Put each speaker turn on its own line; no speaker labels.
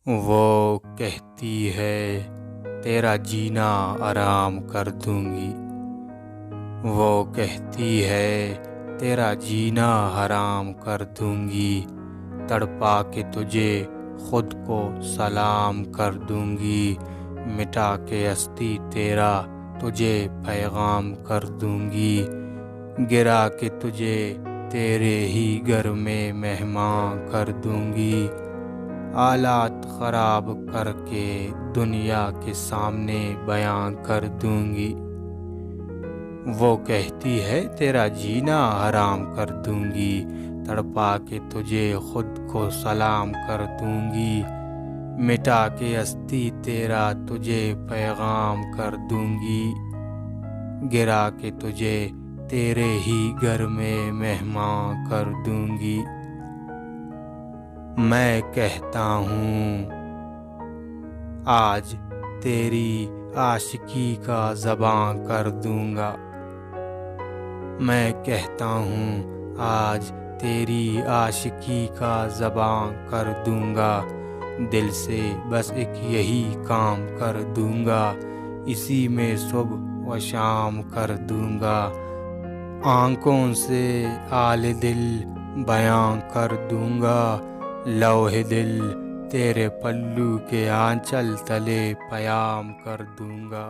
وہ کہتی ہے تیرا جینا آرام کر دوں گی، وہ کہتی ہے تیرا جینا حرام کر دوں گی، تڑپا کے تجھے خود کو سلام کر دوں گی، مٹا کے ہستی تیرا تجھے پیغام کر دوں گی، گرا کے تجھے تیرے ہی گھر میں مہمان کر دوں گی، حالات خراب کر کے دنیا کے سامنے بیان کر دوں گی۔ وہ کہتی ہے تیرا جینا حرام کر دوں گی، تڑپا کے تجھے خود کو سلام کر دوں گی، مٹا کے ہستی تیرا تجھے پیغام کر دوں گی، گرا کے تجھے تیرے ہی گھر میں مہمان کر دوں گی۔ میں کہتا ہوں آج تیری عاشقی کا زباں کر دوں گا، میں کہتا ہوں آج تیری عاشقی کا زباں کر دوں گا، دل سے بس ایک یہی کام کر دوں گا، اسی میں صبح و شام کر دوں گا، آنکھوں سے حال دل بیان کر دوں گا، لوح دل تیرے پلو کے آنچل تلے پیام کر دوں گا۔